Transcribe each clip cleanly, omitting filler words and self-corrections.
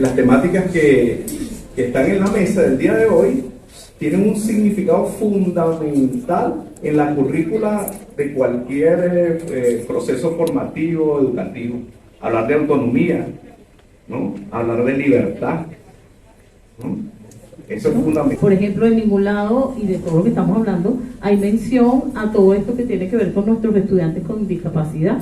las temáticas que están en la mesa del día de hoy tienen un significado fundamental en la currícula de cualquier proceso formativo, educativo. Hablar de autonomía, ¿no? Hablar de libertad, ¿no? Eso es fundamental. Por ejemplo, en ningún lado, y de todo lo que estamos hablando, hay mención a todo esto que tiene que ver con nuestros estudiantes con discapacidad,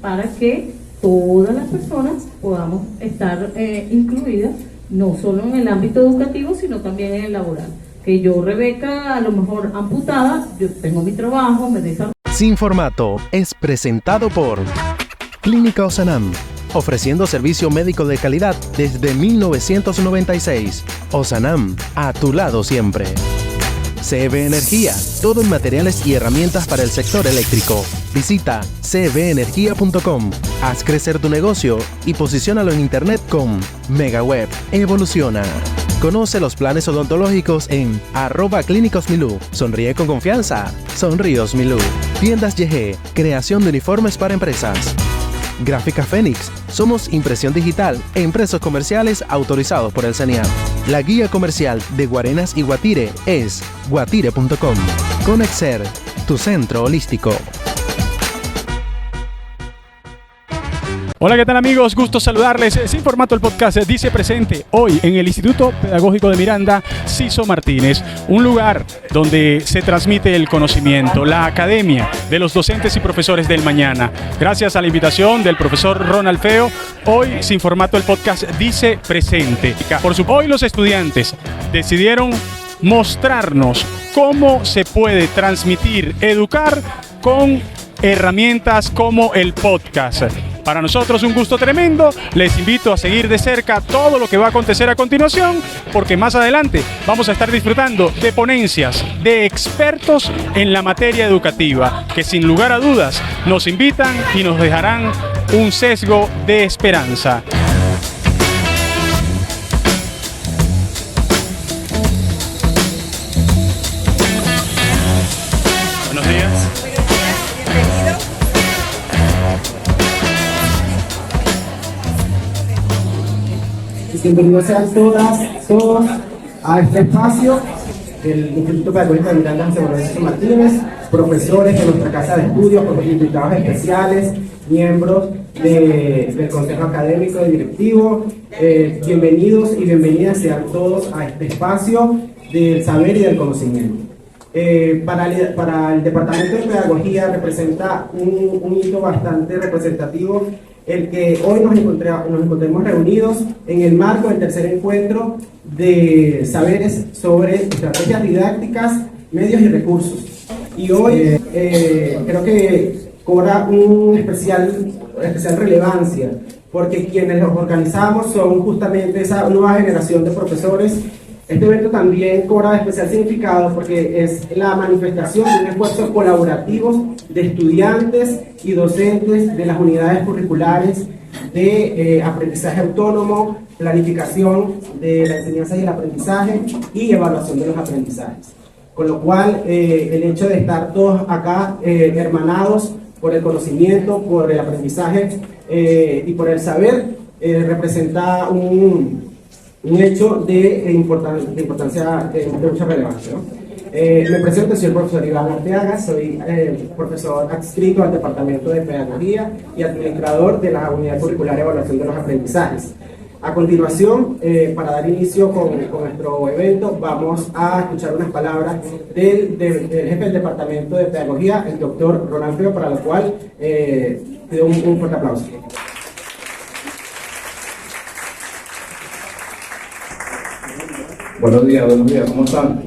para que todas las personas podamos estar incluidas, no solo en el ámbito educativo, sino también en el laboral. Que yo, Rebeca, a lo mejor amputada, yo tengo mi trabajo, me desarrollo. Sin Formato es presentado por Clínica Osanam, ofreciendo servicio médico de calidad desde 1996. Osanam, a tu lado siempre. CB Energía, todo en materiales y herramientas para el sector eléctrico. Visita cbenergia.com, haz crecer tu negocio y posiciónalo en internet con MegaWeb. Evoluciona. Conoce los planes odontológicos en @clínicosmilú. Sonríe con confianza. Sonríos Milú. Tiendas YG, creación de uniformes para empresas. Gráfica Fénix, somos impresión digital e impresos comerciales autorizados por el CENIAP. La guía comercial de Guarenas y Guatire es guatire.com. Conexer, tu centro holístico. Hola, ¿qué tal amigos? Gusto saludarles. Sin Formato, el podcast dice presente hoy en el Instituto Pedagógico de Miranda, Ciso Martínez, un lugar donde se transmite el conocimiento, la academia de los docentes y profesores del mañana. Gracias a la invitación del profesor Ronald Feo, hoy Sin Formato, el podcast dice presente. Hoy los estudiantes decidieron mostrarnos cómo se puede transmitir, educar con herramientas como el podcast. Para nosotros un gusto tremendo, les invito a seguir de cerca todo lo que va a acontecer a continuación, porque más adelante vamos a estar disfrutando de ponencias de expertos en la materia educativa, que sin lugar a dudas nos invitan y nos dejarán un sesgo de esperanza. Buenos días. Bienvenidos sean todos a este espacio del Instituto Pedagógico de Miranda, José Martínez, profesores de nuestra casa de estudios, invitados especiales, miembros del Consejo Académico y Directivo. Bienvenidos y bienvenidas sean todos a este espacio del saber y del conocimiento. Para el Departamento de Pedagogía representa un hito bastante representativo el que hoy nos encontremos reunidos en el marco del tercer encuentro de saberes sobre estrategias didácticas, medios y recursos. Y hoy creo que cobra una especial relevancia, porque quienes los organizamos son justamente esa nueva generación de profesores. Este evento también cobra especial significado porque es la manifestación de un esfuerzo colaborativo de estudiantes y docentes de las unidades curriculares de aprendizaje autónomo, planificación de la enseñanza y el aprendizaje y evaluación de los aprendizajes. Con lo cual, el hecho de estar todos acá hermanados por el conocimiento, por el aprendizaje y por el saber, representa un hecho de importancia, de mucha relevancia, ¿no? Me presento, soy el profesor Iván Arteaga, soy profesor adscrito al Departamento de Pedagogía y administrador de la Unidad Curricular de Evaluación de los Aprendizajes. A continuación, para dar inicio con nuestro evento, vamos a escuchar unas palabras del jefe del Departamento de Pedagogía, el doctor Ronald Feo, para lo cual pido un fuerte aplauso. Buenos días, ¿cómo están?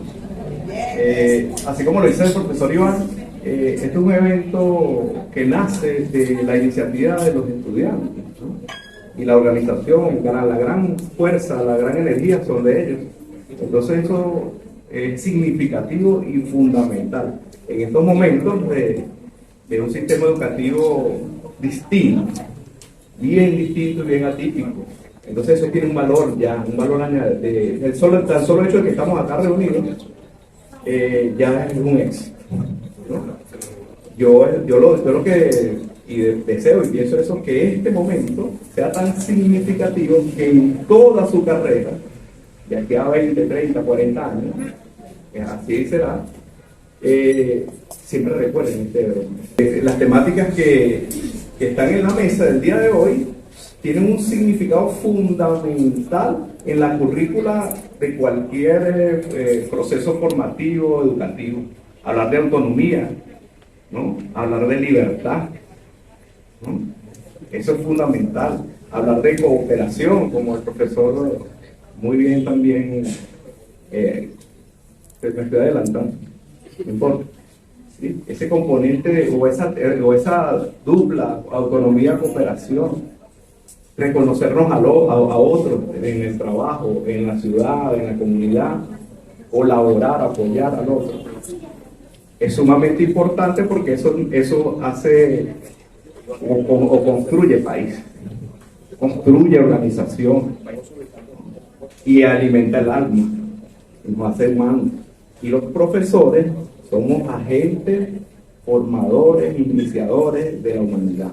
Así como lo dice el profesor Iván, este es un evento que nace de la iniciativa de los estudiantes, ¿no? Y la organización, la gran fuerza, la gran energía son de ellos. Entonces eso es significativo y fundamental en estos momentos de un sistema educativo distinto, bien distinto y bien atípico. Entonces eso tiene un valor ya, un valor añadido. Tan solo hecho de que estamos acá reunidos ya es un éxito, ¿no? Yo lo que y deseo y pienso eso, que este momento sea tan significativo que en toda su carrera, de aquí a 20, 30, 40 años, así será, siempre recuerden este evento. Las temáticas que están en la mesa del día de hoy tienen un significado fundamental en la currícula de cualquier proceso formativo, educativo. Hablar de autonomía, ¿no? Hablar de libertad, ¿no? Eso es fundamental. Hablar de cooperación, como el profesor muy bien también, me estoy adelantando, no importa. ¿Sí? Ese componente o esa dupla autonomía-cooperación, reconocernos a otros en el trabajo, en la ciudad, en la comunidad, colaborar, apoyar al otro. Es sumamente importante porque eso hace o construye país, construye organización y alimenta el alma, nos hace humanos. Y los profesores somos agentes, formadores, iniciadores de la humanidad.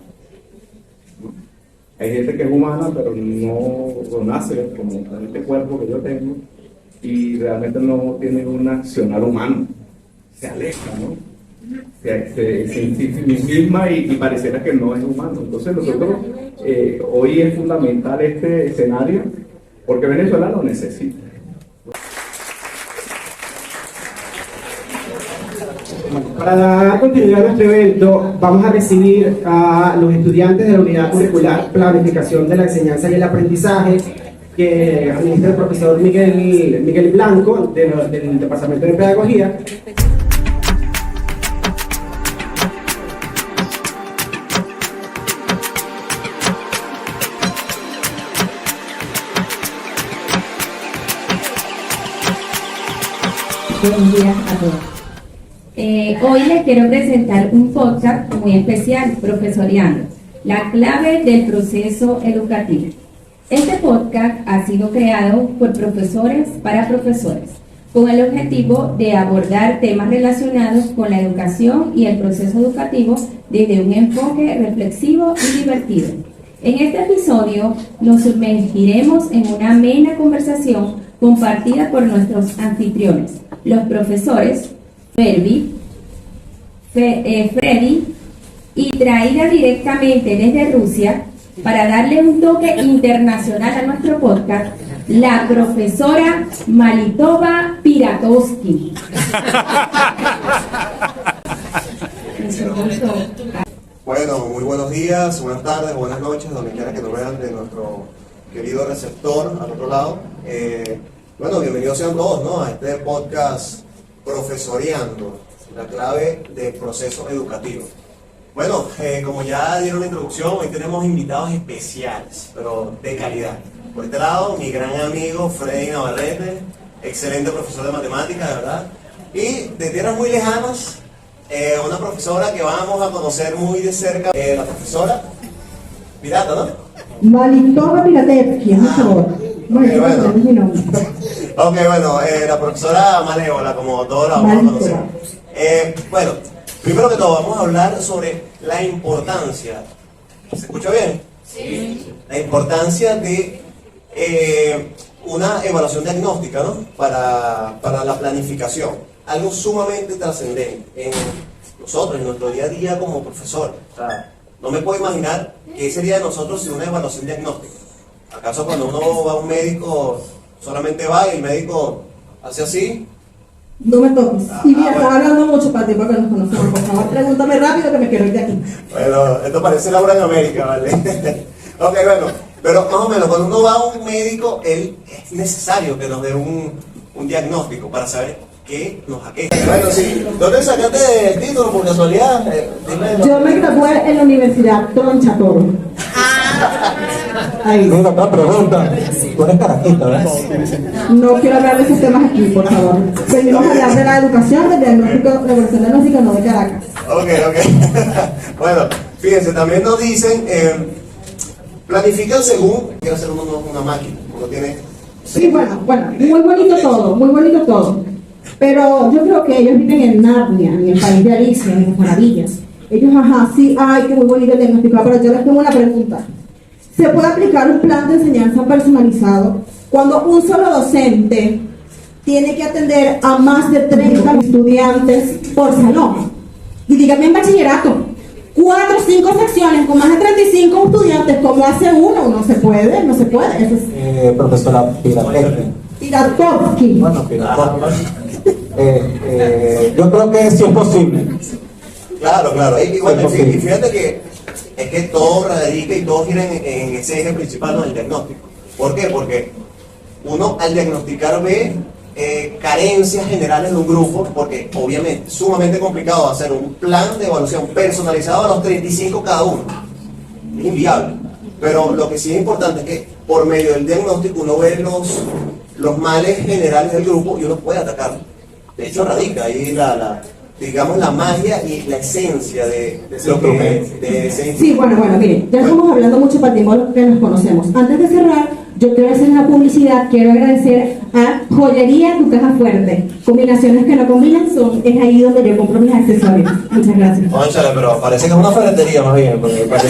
Hay gente que es humana, pero no nace como este cuerpo que yo tengo y realmente no tiene un accionar humano. Se aleja, ¿no? Se misma y pareciera que no es humano. Entonces nosotros, hoy es fundamental este escenario porque Venezuela lo necesita. Para dar continuidad a nuestro evento, vamos a recibir a los estudiantes de la Unidad Curricular Planificación de la Enseñanza y el Aprendizaje, que administra el profesor Miguel Blanco, del Departamento de Pedagogía. Buenos días a todos. Hoy les quiero presentar un podcast muy especial, Profesoreando, la clave del proceso educativo. Este podcast ha sido creado por profesores para profesores, con el objetivo de abordar temas relacionados con la educación y el proceso educativo desde un enfoque reflexivo y divertido. En este episodio nos sumergiremos en una amena conversación compartida por nuestros anfitriones, los profesores Freddy, y traída directamente desde Rusia para darle un toque internacional a nuestro podcast, la profesora Malitova Piratowski. Bueno, muy buenos días, buenas tardes, buenas noches, donde quiera que nos vean de nuestro querido receptor al otro lado. Bueno, bienvenidos sean todos, ¿no?, a este podcast Profesoreando, la clave del proceso educativo. Bueno, como ya dieron la introducción, hoy tenemos invitados especiales, pero de calidad. Por este lado, mi gran amigo Freddy Navarrete, excelente profesor de matemáticas, de verdad. Y de tierras muy lejanas, una profesora que vamos a conocer muy de cerca, la profesora Pirata, ¿no? Malitova Piratevsky, por favor. Bueno, la profesora Malévola, como todos la vamos a conocer. Bueno, primero que todo vamos a hablar sobre la importancia, ¿se escucha bien? Sí. La importancia de una evaluación diagnóstica, ¿no?, para la planificación, algo sumamente trascendente en nosotros, en nuestro día a día como profesores. O sea, no me puedo imaginar qué sería de nosotros sin una evaluación diagnóstica. ¿Acaso cuando uno va a un médico solamente va y el médico hace así? No me toques. Y mira, estaba hablando mucho para ti porque nos conocemos. Por favor, pregúntame rápido que me quiero ir de aquí. Bueno, esto parece Laura en América, ¿vale? Ok, bueno, pero más o menos, cuando uno va a un médico, es necesario que nos dé un diagnóstico para saber qué nos aqueja. Bueno, sí. ¿Dónde sacaste el título, por casualidad? Yo me gradué en la Universidad Troncha Toro. Ahí. Una pregunta. Tú eres carajita, ¿verdad? No quiero hablar de esos temas aquí, por favor. Venimos a hablar de la educación, del diagnóstico, la evolución diagnóstica, no de Caracas. Ok. Bueno, fíjense, también nos dicen, planifican según, quiere hacer una máquina, uno tiene... Sí, bueno, muy bonito todo. Pero yo creo que ellos viven en Narnia, en el país de Alicia, en las maravillas. Ellos, ajá, sí, ay, qué muy bonito el diagnóstico, pero yo les tengo una pregunta. ¿Se puede aplicar un plan de enseñanza personalizado cuando un solo docente tiene que atender a más de 30 estudiantes por salón? Y dígame en bachillerato, 4 o 5 secciones con más de 35 estudiantes, ¿cómo hace uno? No se puede, no se puede. Eso es... Profesora Piratovsky. Bueno, yo creo que sí es posible. Claro, claro. Y bueno, y fíjate que es que todo radica y todo gira en ese eje principal, ¿no? El diagnóstico. ¿Por qué? Porque uno al diagnosticar ve carencias generales de un grupo, porque obviamente es sumamente complicado hacer un plan de evaluación personalizado a los 35 cada uno. Es inviable. Pero lo que sí es importante es que por medio del diagnóstico uno ve los males generales del grupo y uno puede atacarlo. De hecho radica ahí digamos la magia y la esencia de ese Sí, bueno, mire, ya estamos hablando mucho patrimonio que nos conocemos. Antes de cerrar, yo quiero hacer una publicidad, quiero agradecer a Joyería Tu Caja Fuerte. Combinaciones que no combinan es ahí donde yo compro mis accesorios. Muchas gracias. Cónchale, pero parece que es una ferretería más bien, porque parece...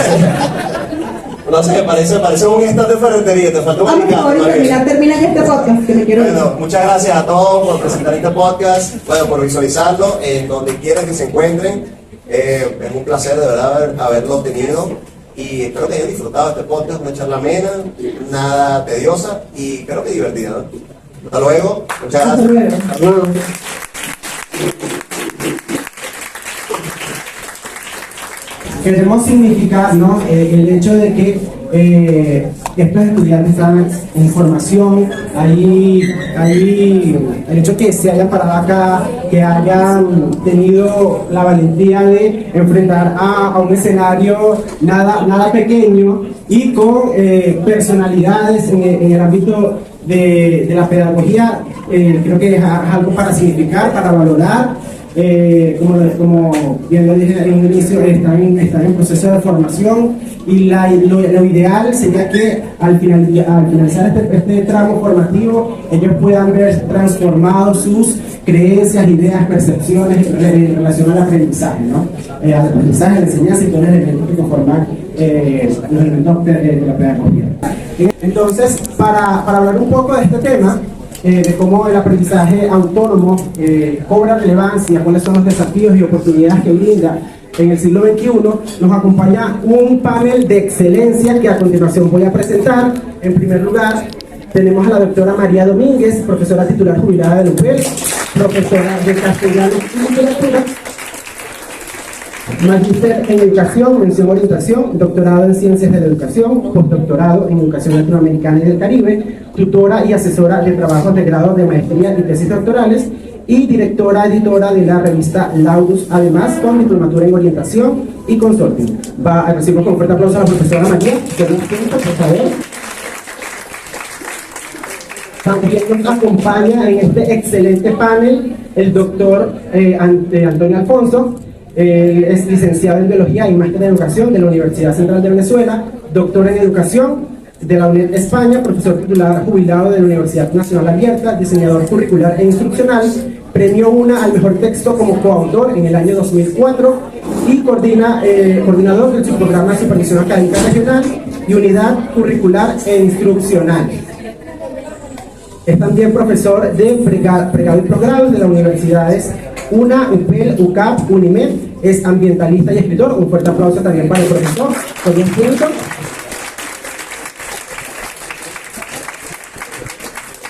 No sé, parece un stand de ferretería, te falta un alicate. Termina ya este podcast, que me quiero ir. Bueno, muchas gracias a todos por presentar este podcast, bueno, por visualizarlo, en donde quiera que se encuentren. Es un placer de verdad haberlo tenido y espero que hayan disfrutado este podcast, una charla amena, nada tediosa y creo que divertida, ¿no? Hasta luego, muchas gracias. Hasta luego. Queremos significar, ¿no? El hecho de que estos estudiantes están en formación, el hecho que se hayan parado acá, que hayan tenido la valentía de enfrentar a un escenario nada pequeño y con personalidades en el ámbito de la pedagogía, creo que es algo para significar, para valorar. Como bien lo dije en un inicio, están en proceso de formación y lo ideal sería que al finalizar este tramo formativo ellos puedan ver transformados sus creencias, ideas, percepciones en relación al aprendizaje, ¿no? Al aprendizaje, la enseñanza y todos los elementos que conforman los elementos de la pedagogía. Entonces, para hablar un poco de este tema, de cómo el aprendizaje autónomo cobra relevancia, cuáles son los desafíos y oportunidades que brinda en el siglo XXI, nos acompaña un panel de excelencia que a continuación voy a presentar. En primer lugar, tenemos a la doctora María Domínguez, profesora titular jubilada de UPEL, profesora de castellano y literatura, magíster en educación, mención orientación, doctorado en ciencias de la educación, postdoctorado en educación latinoamericana y del Caribe, tutora y asesora de trabajos de grado de maestría y tesis doctorales y directora editora de la revista Laudus, además con diplomatura en orientación y consulting. Va a recibir con fuerte aplauso a la profesora María. Por favor. También nos acompaña en este excelente panel el doctor Antonio Alfonso. Él es licenciado en Biología y máster en Educación de la Universidad Central de Venezuela, doctor en Educación de la UNED España, profesor titular jubilado de la Universidad Nacional Abierta, diseñador curricular e instruccional, premio UNA al mejor texto como coautor en el año 2004 y coordinador del subprograma de supervisión académica regional y unidad curricular e instruccional. Es también profesor de pregrado y posgrado de las universidades UNA, UPEL, UCAP, UNIMED, es ambientalista y escritor. Un fuerte aplauso también para el profesor.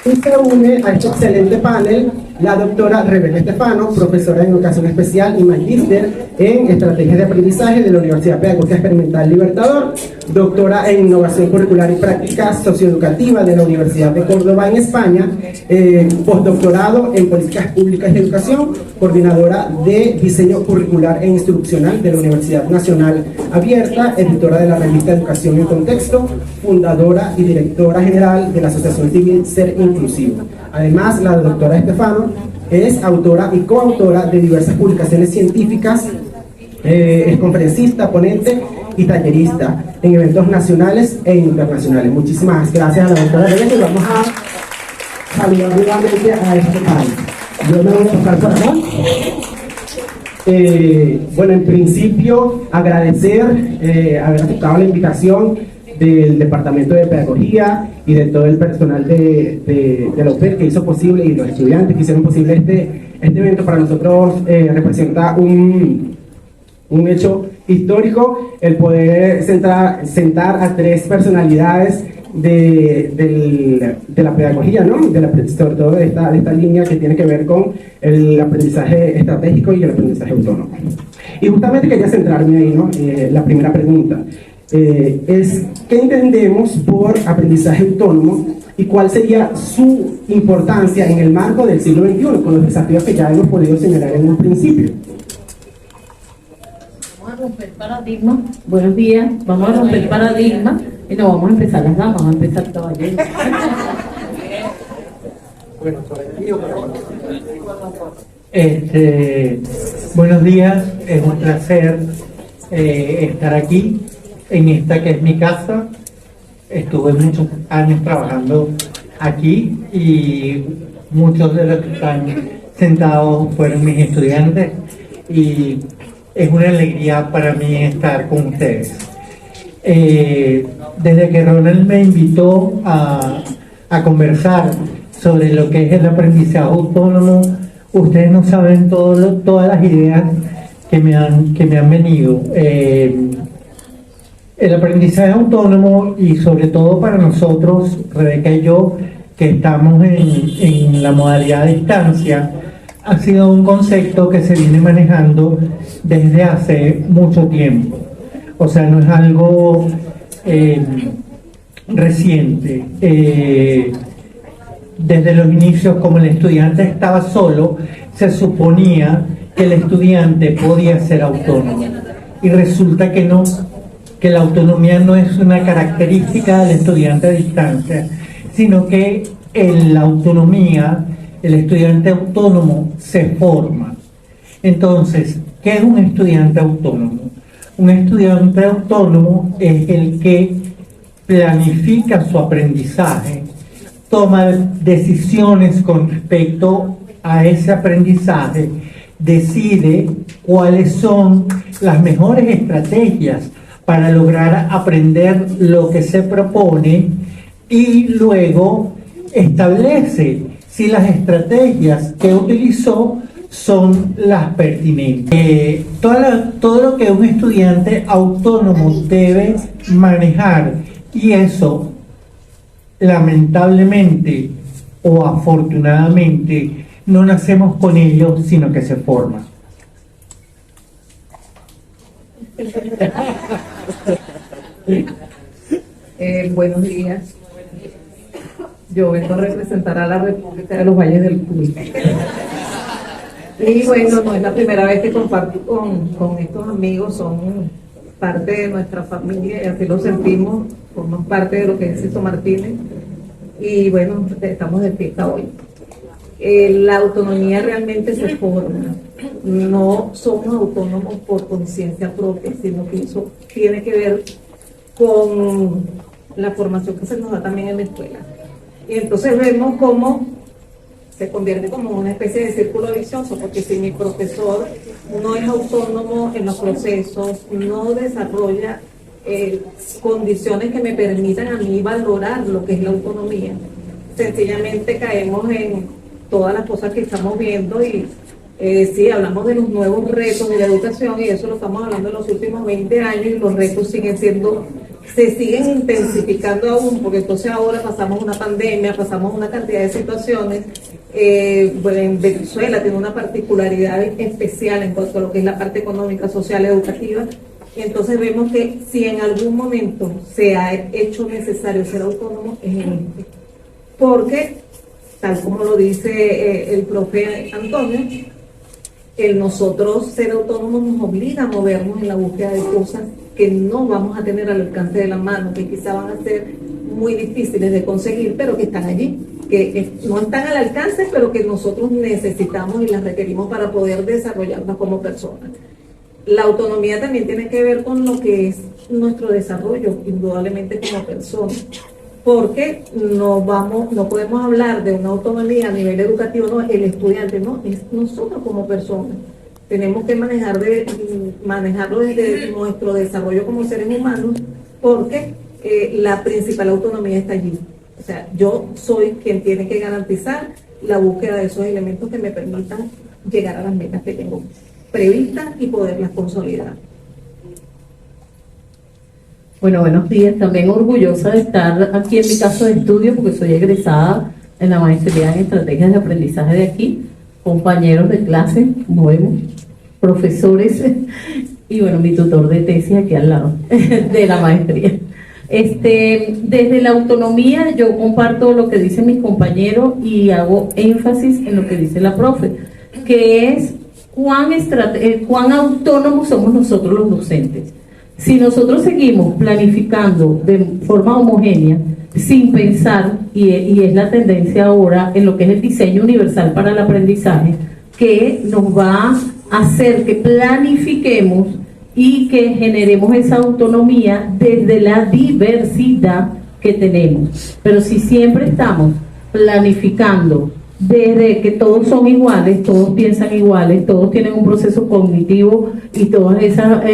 Y se une a este excelente panel la doctora Rebeca Estefano, profesora en Educación Especial y magíster en Estrategias de Aprendizaje de la Universidad Pedagógica Experimental Libertador, doctora en Innovación Curricular y Práctica Socioeducativa de la Universidad de Córdoba en España, postdoctorado en Políticas Públicas y Educación, coordinadora de Diseño Curricular e Instruccional de la Universidad Nacional Abierta, editora de la revista Educación en Contexto, fundadora y directora general de la Asociación Civil Ser Inclusivo. Además, la doctora Estefano es autora y coautora de diversas publicaciones científicas, es conferencista, ponente y tallerista en eventos nacionales e internacionales. Muchísimas gracias a la doctora Rebeca y vamos a saludar nuevamente a este país. Yo me voy a pasar por acá. Bueno, en principio agradecer haber aceptado la invitación del Departamento de Pedagogía y de todo el personal de la UPED que hizo posible, y los estudiantes que hicieron posible este evento. Para nosotros representa un hecho histórico el poder sentar a tres personalidades de la pedagogía, ¿no? Sobre todo de esta línea que tiene que ver con el aprendizaje estratégico y el aprendizaje autónomo. Y justamente quería centrarme ahí, ¿no? La primera pregunta es: ¿qué entendemos por aprendizaje autónomo y cuál sería su importancia en el marco del siglo XXI, con los desafíos que ya hemos podido señalar en un principio? Vamos a romper paradigma. Buenos días. Vamos a romper paradigma y no vamos a empezar las damas, vamos a empezar el caballero. Bueno, por aquí o por buenos días, es un placer estar aquí en esta que es mi casa. Estuve muchos años trabajando aquí y muchos de los que están sentados fueron mis estudiantes, y es una alegría para mí estar con ustedes. Desde que Ronald me invitó a conversar sobre lo que es el aprendizaje autónomo, ustedes no saben todas las ideas que me han venido. El aprendizaje autónomo, y sobre todo para nosotros, Rebeca y yo, que estamos en la modalidad de distancia, ha sido un concepto que se viene manejando desde hace mucho tiempo. O sea, no es algo reciente. Desde los inicios, como el estudiante estaba solo, se suponía que el estudiante podía ser autónomo. Y resulta que no, que la autonomía no es una característica del estudiante a distancia, sino que en la autonomía, el estudiante autónomo se forma. Entonces, ¿qué es un estudiante autónomo? Un estudiante autónomo es el que planifica su aprendizaje, toma decisiones con respecto a ese aprendizaje, decide cuáles son las mejores estrategias para lograr aprender lo que se propone, y luego establece si las estrategias que utilizó son las pertinentes. Todo lo que un estudiante autónomo debe manejar, y eso lamentablemente o afortunadamente no nacemos con ello, sino que se forma. Buenos días. Yo vengo a representar a la República de los Valles del Tuy. Y bueno, no es la primera vez que comparto con estos amigos, son parte de nuestra familia y así lo sentimos, forman parte de lo que es Ciso Martínez. Y bueno, estamos de fiesta hoy. La autonomía realmente se forma. No somos autónomos por conciencia propia, sino que eso tiene que ver con la formación que se nos da también en la escuela. Y entonces vemos cómo se convierte como una especie de círculo vicioso, porque si mi profesor no es autónomo en los procesos, no desarrolla condiciones que me permitan a mí valorar lo que es la autonomía, sencillamente caemos en todas las cosas que estamos viendo. Y sí, hablamos de los nuevos retos de la educación, y eso lo estamos hablando en los últimos 20 años, y los retos se siguen intensificando aún, porque entonces ahora pasamos una pandemia, pasamos una cantidad de situaciones. Bueno, en Venezuela tiene una particularidad especial en cuanto a lo que es la parte económica, social, educativa, y entonces vemos que si en algún momento se ha hecho necesario ser autónomo, es en este, porque tal como lo dice el profe Antonio, el nosotros ser autónomos nos obliga a movernos en la búsqueda de cosas que no vamos a tener al alcance de la mano, que quizá van a ser muy difíciles de conseguir, pero que están allí, que no están al alcance, pero que nosotros necesitamos y las requerimos para poder desarrollarnos como personas. La autonomía también tiene que ver con lo que es nuestro desarrollo, indudablemente como personas, porque no podemos hablar de una autonomía a nivel educativo, no, el estudiante, no, es nosotros como personas. tenemos que manejarlo desde nuestro desarrollo como seres humanos, porque la principal autonomía está allí. O sea, yo soy quien tiene que garantizar la búsqueda de esos elementos que me permitan llegar a las metas que tengo previstas y poderlas consolidar. Bueno, buenos días. También orgullosa de estar aquí en mi caso de estudio porque soy egresada en la maestría en estrategias de aprendizaje de aquí, compañeros de clase, como vemos, profesores y bueno, mi tutor de tesis aquí al lado de la maestría. Desde la autonomía yo comparto lo que dicen mis compañeros y hago énfasis en lo que dice la profe, que es cuán autónomos somos nosotros los docentes. Si nosotros seguimos planificando de forma homogénea, sin pensar, y es la tendencia ahora en lo que es el diseño universal para el aprendizaje, que nos va a hacer que planifiquemos y que generemos esa autonomía desde la diversidad que tenemos. Pero si siempre estamos planificando desde que todos son iguales, todos piensan iguales, todos tienen un proceso cognitivo y todas esas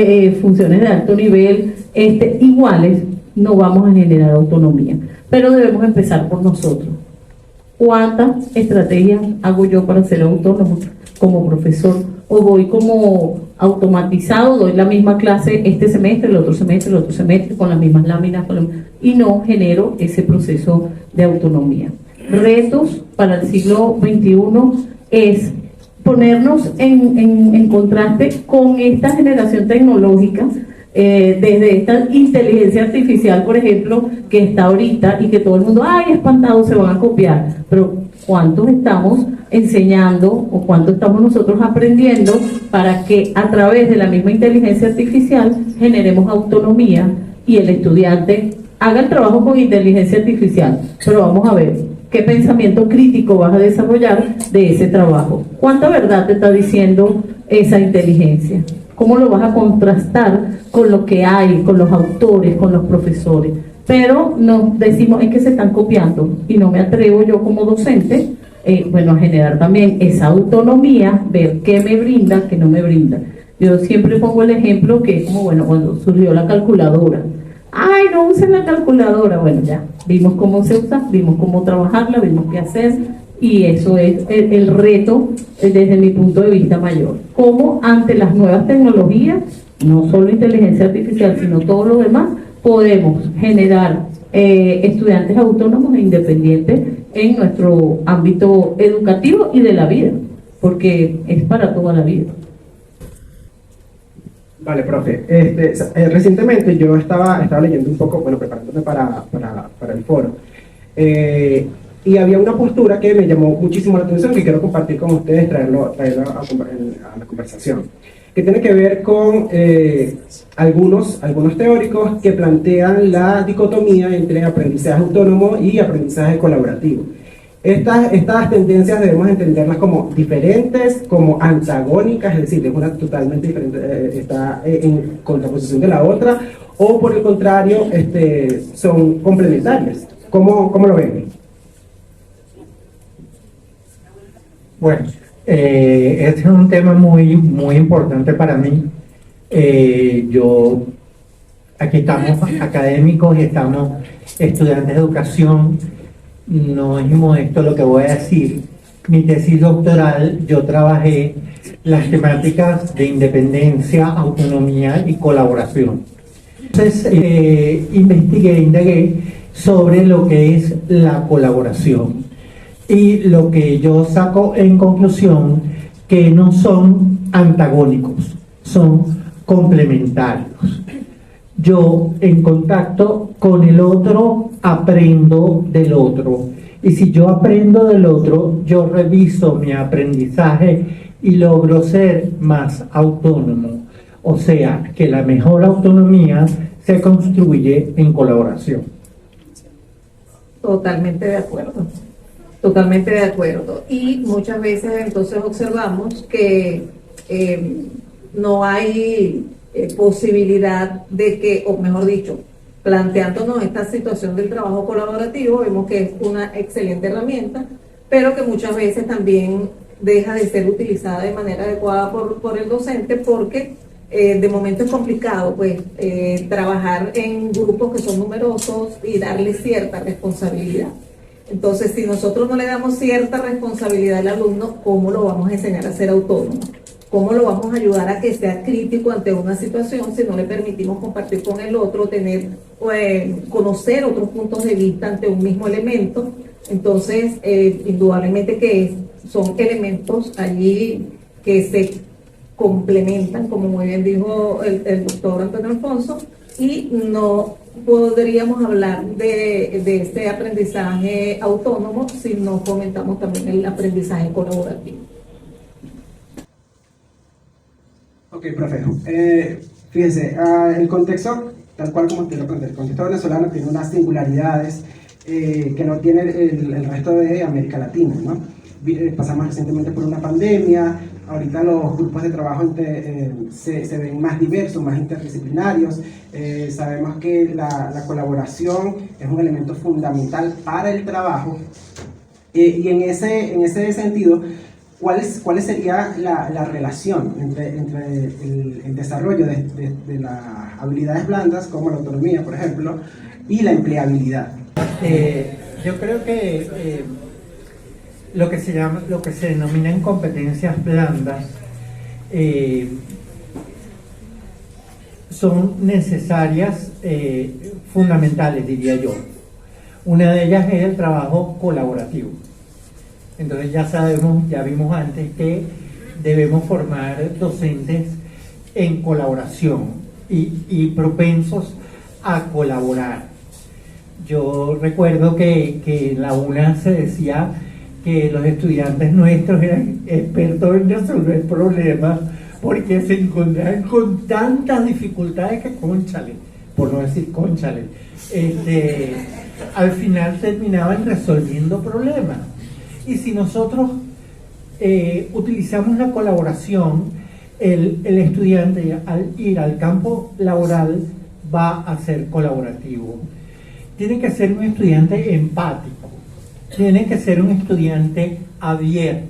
funciones de alto nivel iguales, no vamos a generar autonomía. Pero debemos empezar por nosotros. ¿Cuántas estrategias hago yo para ser autónomo como profesor? ¿O voy como automatizado, doy la misma clase este semestre, el otro semestre, con las mismas láminas, y no genero ese proceso de autonomía? Retos para el siglo XXI es ponernos en contraste con esta generación tecnológica, desde esta inteligencia artificial, por ejemplo, que está ahorita y que todo el mundo, ¡ay, espantado, se van a copiar! Pero ¿cuántos estamos enseñando o cuánto estamos nosotros aprendiendo para que a través de la misma inteligencia artificial generemos autonomía y el estudiante haga el trabajo con inteligencia artificial? Pero vamos a ver, ¿qué pensamiento crítico vas a desarrollar de ese trabajo? ¿Cuánta verdad te está diciendo esa inteligencia? ¿Cómo lo vas a contrastar con lo que hay, con los autores, con los profesores? Pero nos decimos es que se están copiando y no me atrevo yo como docente, a generar también esa autonomía, ver qué me brinda, qué no me brinda. Yo siempre pongo el ejemplo que es como, cuando surgió la calculadora. ¡Ay, no usen la calculadora! Bueno, ya vimos cómo se usa, vimos cómo trabajarla, vimos qué hacer, y eso es el reto desde mi punto de vista mayor. Cómo ante las nuevas tecnologías, no solo inteligencia artificial, sino todo lo demás, podemos generar estudiantes autónomos e independientes en nuestro ámbito educativo y de la vida, porque es para toda la vida. Vale, profe. Recientemente yo estaba leyendo un poco, preparándome para el foro, y había una postura que me llamó muchísimo la atención, que quiero compartir con ustedes, traerlo a la conversación, que tiene que ver con algunos teóricos que plantean la dicotomía entre aprendizaje autónomo y aprendizaje colaborativo. Estas tendencias debemos entenderlas como diferentes, como antagónicas, es decir, es una totalmente diferente, está en contraposición de la otra, o por el contrario, son complementarias. ¿Cómo lo ven? Bueno, este es un tema muy, muy importante para mí. Aquí estamos académicos, estamos estudiantes de educación. No es modesto lo que voy a decir. Mi tesis doctoral, yo trabajé las temáticas de independencia, autonomía y colaboración. Entonces, indagué sobre lo que es la colaboración. Y lo que yo saco en conclusión, que no son antagónicos, son complementarios. Yo, en contacto con el otro, aprendo del otro. Y si yo aprendo del otro, yo reviso mi aprendizaje y logro ser más autónomo. O sea, que la mejor autonomía se construye en colaboración. Totalmente de acuerdo. Totalmente de acuerdo. Y muchas veces entonces observamos que no hay posibilidad de que, o mejor dicho, planteándonos esta situación del trabajo colaborativo, vemos que es una excelente herramienta, pero que muchas veces también deja de ser utilizada de manera adecuada por el docente, porque de momento es complicado pues trabajar en grupos que son numerosos y darle cierta responsabilidad. Entonces, si nosotros no le damos cierta responsabilidad al alumno, ¿cómo lo vamos a enseñar a ser autónomo? ¿Cómo lo vamos a ayudar a que sea crítico ante una situación si no le permitimos compartir con el otro, conocer otros puntos de vista ante un mismo elemento? Entonces, indudablemente que son elementos allí que se complementan, como muy bien dijo el doctor Antonio Alfonso, y no podríamos hablar de este aprendizaje autónomo si no fomentamos también el aprendizaje colaborativo. Ok, profe. Fíjense, el contexto, tal cual como te lo conté, el contexto venezolano tiene unas singularidades que no tiene el resto de América Latina, ¿no? Pasamos recientemente por una pandemia, ahorita los grupos de trabajo se ven más diversos, más interdisciplinarios, sabemos que la colaboración es un elemento fundamental para el trabajo, y en ese sentido, ¿cuál sería la relación entre el desarrollo de las habilidades blandas, como la autonomía, por ejemplo, y la empleabilidad? Yo creo que lo que se denominan competencias blandas son necesarias, fundamentales, diría yo. Una de ellas es el trabajo colaborativo. Entonces ya vimos antes que debemos formar docentes en colaboración y propensos a colaborar. Yo recuerdo que en la UNA se decía que los estudiantes nuestros eran expertos en resolver problemas porque se encontraban con tantas dificultades que cónchale, por no decir cónchale, al final terminaban resolviendo problemas. Y si nosotros utilizamos la colaboración, el estudiante al ir al campo laboral va a ser colaborativo. Tiene que ser un estudiante empático, tiene que ser un estudiante abierto,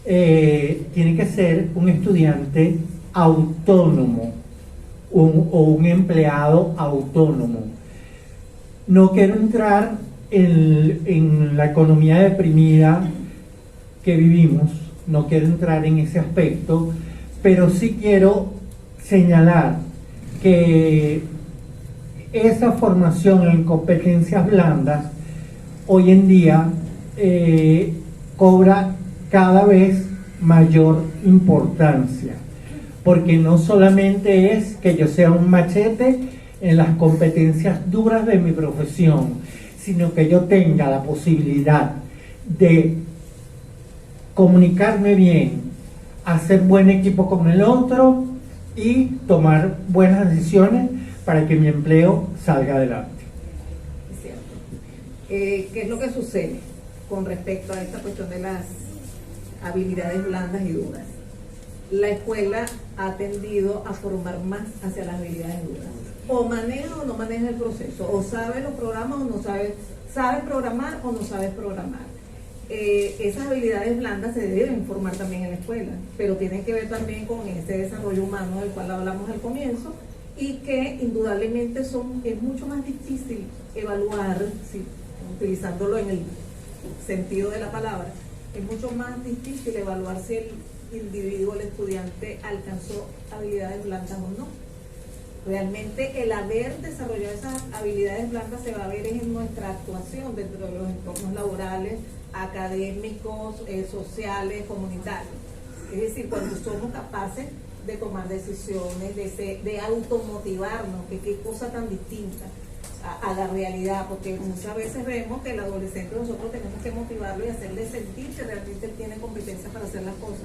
tiene que ser un estudiante autónomo o un empleado autónomo. No quiero entrar en la economía deprimida que vivimos, no quiero entrar en ese aspecto, pero sí quiero señalar que esa formación en competencias blandas hoy en día cobra cada vez mayor importancia, porque no solamente es que yo sea un machete en las competencias duras de mi profesión, sino que yo tenga la posibilidad de comunicarme bien, hacer buen equipo con el otro y tomar buenas decisiones para que mi empleo salga adelante. Es cierto. ¿Qué es lo que sucede con respecto a esta cuestión de las habilidades blandas y duras? La escuela ha tendido a formar más hacia las habilidades duras. O maneja o no maneja el proceso, o sabe los programas o no sabe programar o no sabe programar. Esas habilidades blandas se deben formar también en la escuela, pero tienen que ver también con ese desarrollo humano del cual hablamos al comienzo, y que indudablemente es mucho más difícil evaluar, utilizándolo en el sentido de la palabra, es mucho más difícil evaluar si el individuo, el estudiante, alcanzó habilidades blandas o no. Realmente el haber desarrollado esas habilidades blandas se va a ver en nuestra actuación dentro de los entornos laborales, académicos, sociales, comunitarios. Es decir, cuando somos capaces de tomar decisiones, de automotivarnos, que qué cosa tan distinta a la realidad, porque muchas veces vemos que el adolescente nosotros tenemos que motivarlo y hacerle sentir que realmente tiene competencia para hacer las cosas,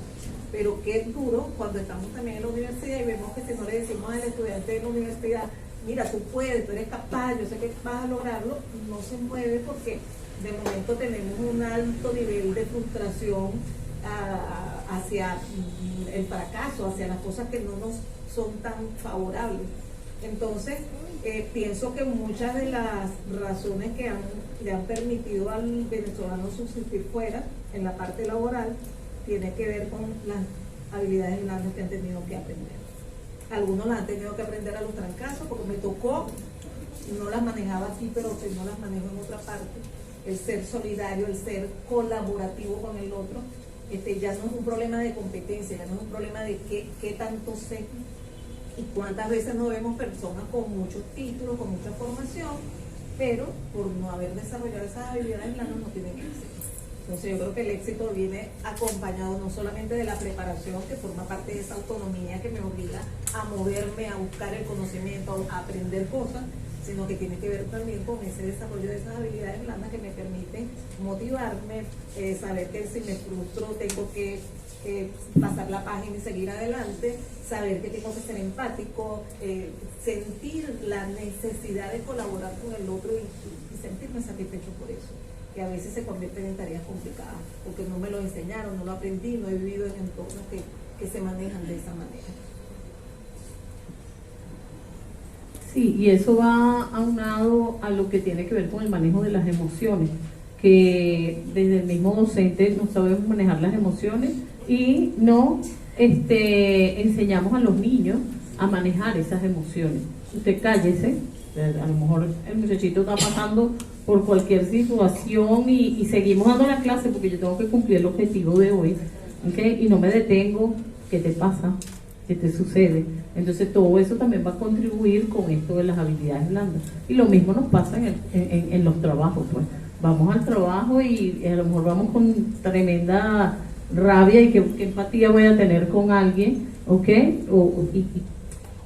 pero qué duro cuando estamos también en la universidad y vemos que si no le decimos al estudiante de la universidad, mira, tú puedes, tú eres capaz, yo sé que vas a lograrlo, no se mueve porque de momento tenemos un alto nivel de frustración hacia el fracaso, hacia las cosas que no nos son tan favorables. Entonces, pienso que muchas de las razones que le han permitido al venezolano subsistir fuera, en la parte laboral, tiene que ver con las habilidades blandas que han tenido que aprender. Algunos las han tenido que aprender a los trancazos, porque me tocó, no las manejaba aquí, pero que no las manejo en otra parte. El ser solidario, el ser colaborativo con el otro, ya no es un problema de competencia, ya no es un problema de qué tanto sé y cuántas veces no vemos personas con muchos títulos, con mucha formación, pero por no haber desarrollado esas habilidades blandas no tienen éxito. Entonces yo creo que el éxito viene acompañado no solamente de la preparación, que forma parte de esa autonomía que me obliga a moverme, a buscar el conocimiento, a aprender cosas, sino que tiene que ver también con ese desarrollo de esas habilidades blandas que me permiten motivarme, saber que si me frustro tengo que pasar la página y seguir adelante, saber que tengo que ser empático, sentir la necesidad de colaborar con el otro y sentirme satisfecho por eso, que a veces se convierten en tareas complicadas, porque no me lo enseñaron, no lo aprendí, no he vivido en entornos que se manejan de esa manera. Sí, y eso va aunado a lo que tiene que ver con el manejo de las emociones, que desde el mismo docente no sabemos manejar las emociones y no enseñamos a los niños a manejar esas emociones. Usted cállese, a lo mejor el muchachito está pasando por cualquier situación y seguimos dando la clase porque yo tengo que cumplir el objetivo de hoy, ¿okay? Y no me detengo. ¿Qué te pasa? ¿Qué te sucede? Entonces todo eso también va a contribuir con esto de las habilidades blandas. Y lo mismo nos pasa en los trabajos, pues. Vamos al trabajo y a lo mejor vamos con tremenda rabia y qué empatía voy a tener con alguien, ¿ok? Y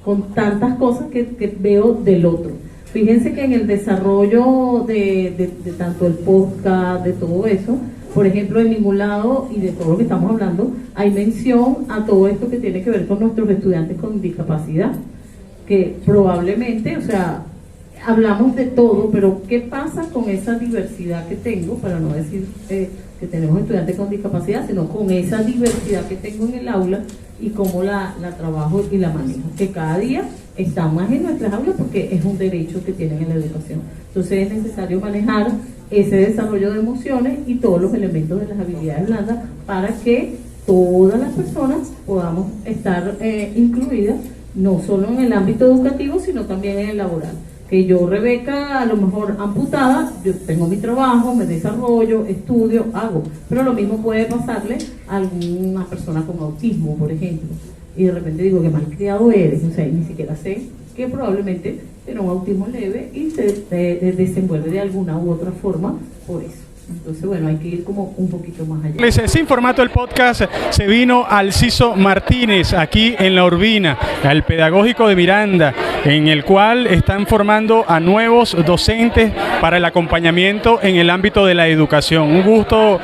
con tantas cosas que veo del otro. Fíjense que en el desarrollo de tanto el podcast, de todo eso, por ejemplo, en ningún lado, y de todo lo que estamos hablando, hay mención a todo esto que tiene que ver con nuestros estudiantes con discapacidad, que probablemente, o sea, hablamos de todo, pero ¿qué pasa con esa diversidad que tengo? Para no decir que tenemos estudiantes con discapacidad, sino con esa diversidad que tengo en el aula y cómo la trabajo y la manejo, que cada día está más en nuestras aulas porque es un derecho que tienen en la educación. Entonces es necesario manejar ese desarrollo de emociones y todos los elementos de las habilidades blandas para que todas las personas podamos estar incluidas, no solo en el ámbito educativo, sino también en el laboral. Que yo, Rebeca, a lo mejor amputada, yo tengo mi trabajo, me desarrollo, estudio, hago, pero lo mismo puede pasarle a alguna persona con autismo, por ejemplo, y de repente digo que malcriado eres, o sea, ni siquiera sé que probablemente tiene un autismo leve y se desenvuelve de alguna u otra forma por eso. Entonces, bueno, hay que ir como un poquito más allá. Sin formato el podcast se vino al CISO Martínez, aquí en La Urbina, al Pedagógico de Miranda, en el cual están formando a nuevos docentes para el acompañamiento en el ámbito de la educación. Un gusto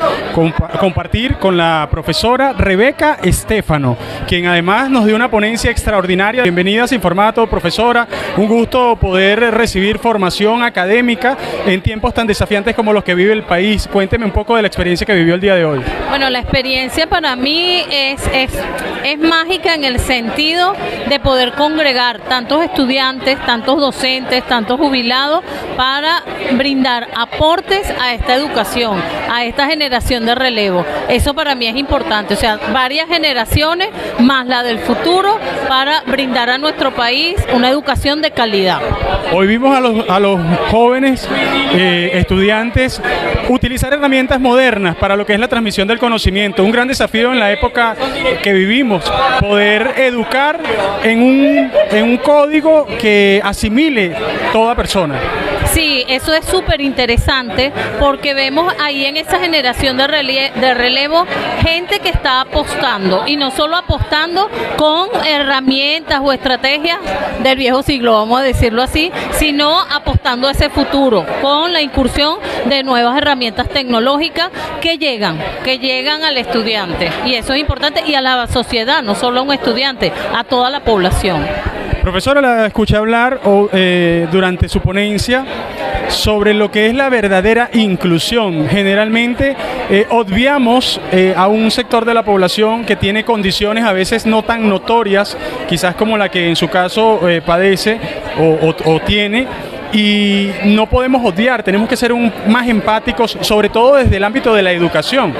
compartir con la profesora Rebeca Estefano, quien además nos dio una ponencia extraordinaria. Bienvenida a Sin Formato, profesora. Un gusto poder recibir formación académica en tiempos tan desafiantes como los que vive el país. Cuénteme un poco de la experiencia que vivió el día de hoy. Bueno, la experiencia para mí es mágica en el sentido de poder congregar tantos estudiantes, tantos docentes, tantos jubilados para brindar aportes a esta educación, a esta generación de relevo. Eso para mí es importante, o sea, varias generaciones más la del futuro para brindar a nuestro país una educación de calidad. Hoy vimos a los jóvenes estudiantes utilizar herramientas modernas para lo que es la transmisión del conocimiento. Un gran desafío en la época que vivimos, poder educar en un código que asimile toda persona. Sí, eso es súper interesante porque vemos ahí en esa generación de relevo gente que está apostando, y no solo apostando con herramientas o estrategias del viejo siglo, vamos a decirlo así, sino apostando a ese futuro con la incursión de nuevas herramientas tecnológicas que llegan al estudiante, y eso es importante, y a la sociedad, no solo a un estudiante, a toda la población. Profesora, la escuché hablar durante su ponencia sobre lo que es la verdadera inclusión. Generalmente obviamos a un sector de la población que tiene condiciones a veces no tan notorias, quizás como la que en su caso padece o tiene, y no podemos odiar, tenemos que ser más empáticos, sobre todo desde el ámbito de la educación.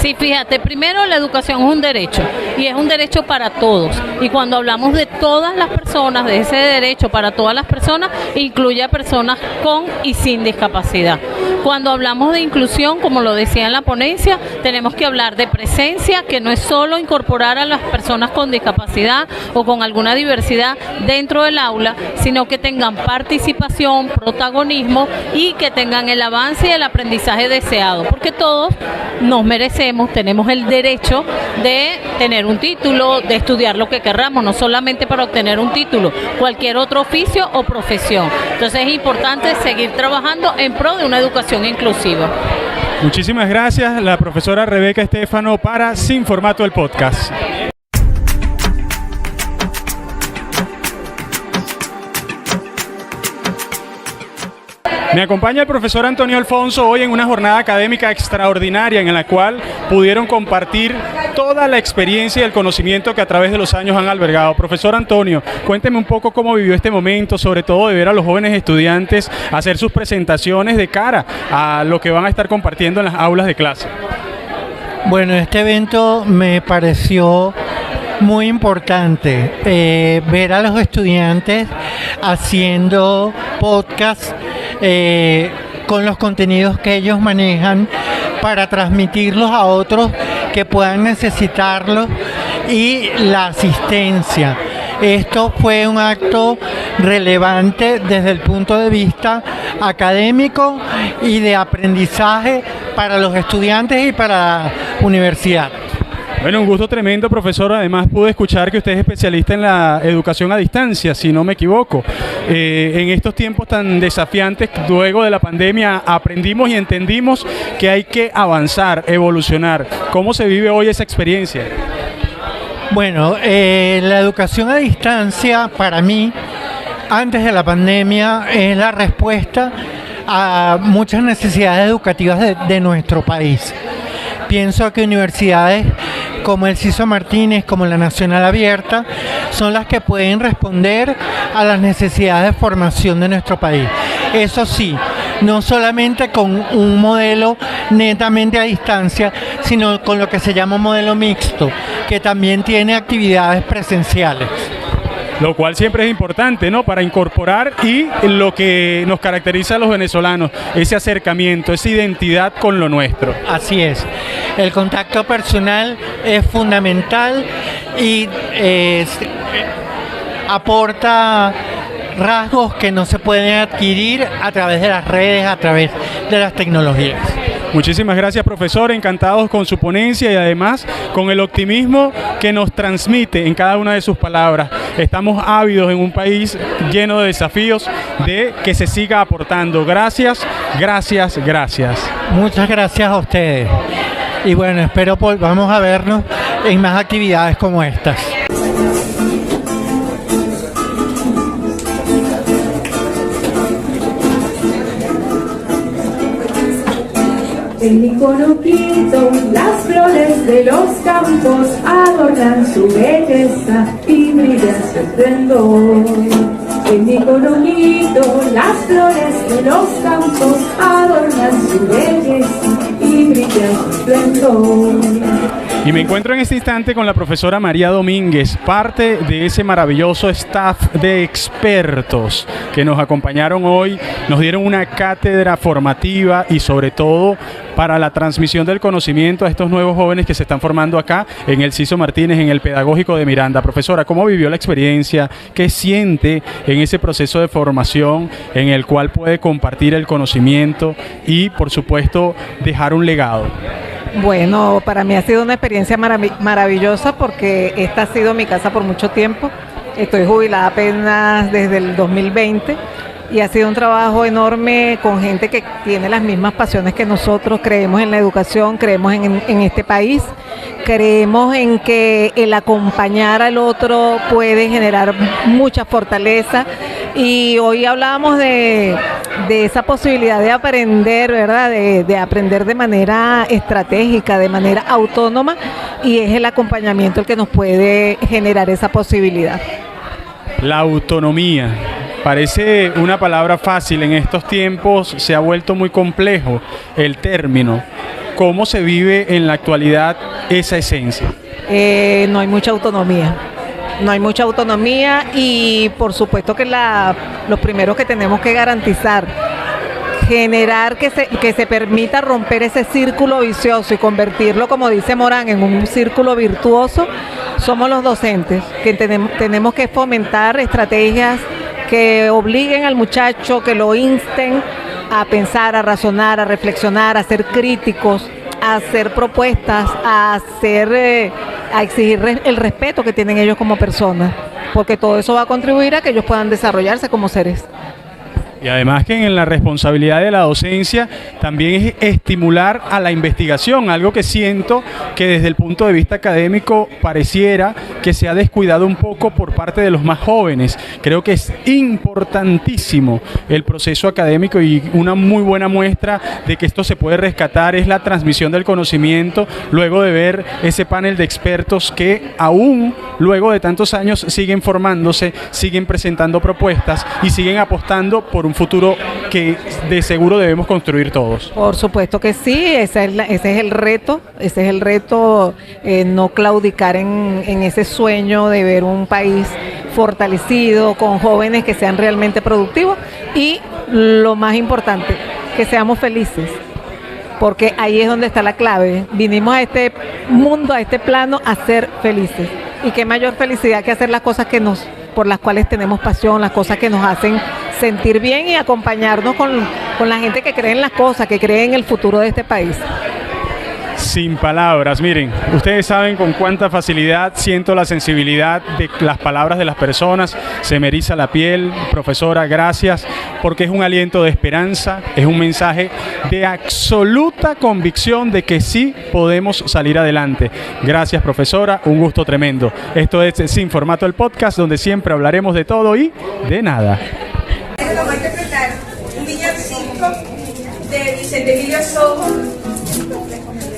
Sí, fíjate, primero la educación es un derecho y es un derecho para todos. Y cuando hablamos de todas las personas, de ese derecho para todas las personas, incluye a personas con y sin discapacidad. Cuando hablamos de inclusión, como lo decía en la ponencia, tenemos que hablar de presencia, que no es solo incorporar a las personas con discapacidad o con alguna diversidad dentro del aula, sino que tengan participación, protagonismo y que tengan el avance y el aprendizaje deseado, porque todos nos merecemos, tenemos el derecho de tener un título, de estudiar lo que querramos, no solamente para obtener un título, cualquier otro oficio o profesión. Entonces es importante seguir trabajando en pro de una educación inclusiva. Muchísimas gracias, la profesora Rebeca Estefano para Sin Formato el Podcast. Me acompaña el profesor Antonio Alfonso hoy en una jornada académica extraordinaria en la cual pudieron compartir toda la experiencia y el conocimiento que a través de los años han albergado. Profesor Antonio, cuénteme un poco cómo vivió este momento, sobre todo de ver a los jóvenes estudiantes hacer sus presentaciones de cara a lo que van a estar compartiendo en las aulas de clase. Bueno, este evento me pareció muy importante, ver a los estudiantes haciendo podcast con los contenidos que ellos manejan para transmitirlos a otros que puedan necesitarlos y la asistencia. Esto fue un acto relevante desde el punto de vista académico y de aprendizaje para los estudiantes y para la universidad. Bueno, un gusto tremendo, profesor. Además, pude escuchar que usted es especialista en la educación a distancia, si no me equivoco. En estos tiempos tan desafiantes, luego de la pandemia, aprendimos y entendimos que hay que avanzar, evolucionar. ¿Cómo se vive hoy esa experiencia? Bueno, la educación a distancia, para mí, antes de la pandemia, es la respuesta a muchas necesidades educativas de nuestro país. Pienso que universidades como el CISO Martínez, como la Nacional Abierta, son las que pueden responder a las necesidades de formación de nuestro país. Eso sí, no solamente con un modelo netamente a distancia, sino con lo que se llama un modelo mixto, que también tiene actividades presenciales. Lo cual siempre es importante, ¿no? Para incorporar y lo que nos caracteriza a los venezolanos, ese acercamiento, esa identidad con lo nuestro. Así es. El contacto personal es fundamental y aporta rasgos que no se pueden adquirir a través de las redes, a través de las tecnologías. Muchísimas gracias, profesor, encantados con su ponencia y además con el optimismo que nos transmite en cada una de sus palabras. Estamos ávidos en un país lleno de desafíos de que se siga aportando. Gracias, gracias, gracias. Muchas gracias a ustedes. Y bueno, espero volvamos a vernos en más actividades como estas. En mi conoquito, las flores de los campos adornan su belleza y brillan su esplendor. En mi conoquito, las flores de los campos adornan su belleza y brillan su esplendor. Y me encuentro en este instante con la profesora María Domínguez, parte de ese maravilloso staff de expertos que nos acompañaron hoy, nos dieron una cátedra formativa y sobre todo para la transmisión del conocimiento a estos nuevos jóvenes que se están formando acá en el CISO Martínez, en el Pedagógico de Miranda. Profesora, ¿cómo vivió la experiencia? ¿Qué siente en ese proceso de formación en el cual puede compartir el conocimiento y, por supuesto, dejar un legado? Bueno, para mí ha sido una experiencia maravillosa porque esta ha sido mi casa por mucho tiempo. Estoy jubilada apenas desde el 2020 y ha sido un trabajo enorme con gente que tiene las mismas pasiones que nosotros. Creemos en la educación, creemos en este país, creemos en que el acompañar al otro puede generar mucha fortaleza y hoy hablábamos de esa posibilidad de aprender, ¿verdad? De aprender de manera estratégica, de manera autónoma, y es el acompañamiento el que nos puede generar esa posibilidad. La autonomía. Parece una palabra fácil, en estos tiempos se ha vuelto muy complejo el término. ¿Cómo se vive en la actualidad esa esencia? No hay mucha autonomía. No hay mucha autonomía y por supuesto que los primeros que tenemos que garantizar, generar que se permita romper ese círculo vicioso y convertirlo, como dice Morán, en un círculo virtuoso, somos los docentes, que tenemos que fomentar estrategias que obliguen al muchacho, que lo insten a pensar, a razonar, a reflexionar, a ser críticos, a hacer propuestas, a exigir el respeto que tienen ellos como personas, porque todo eso va a contribuir a que ellos puedan desarrollarse como seres. Y además que en la responsabilidad de la docencia también es estimular a la investigación, algo que siento que desde el punto de vista académico pareciera que se ha descuidado un poco por parte de los más jóvenes. Creo que es importantísimo el proceso académico y una muy buena muestra de que esto se puede rescatar es la transmisión del conocimiento luego de ver ese panel de expertos que aún luego de tantos años siguen formándose, siguen presentando propuestas y siguen apostando por un futuro que de seguro debemos construir todos. Por supuesto que sí, ese es el reto, no claudicar en ese sueño de ver un país fortalecido, con jóvenes que sean realmente productivos y lo más importante, que seamos felices, porque ahí es donde está la clave. Vinimos a este mundo, a este plano, a ser felices, y qué mayor felicidad que hacer las cosas por las cuales tenemos pasión, las cosas que nos hacen sentir bien y acompañarnos con la gente que cree en las cosas, que cree en el futuro de este país. Sin palabras, miren, ustedes saben con cuánta facilidad siento la sensibilidad de las palabras de las personas, se me eriza la piel. Profesora, gracias, porque es un aliento de esperanza, es un mensaje de absoluta convicción de que sí podemos salir adelante. Gracias, profesora, un gusto tremendo. Esto es Sin Formato, el podcast, donde siempre hablaremos de todo y de nada. Vamos a interpretar un villancico de Vicente Emilio Sojo,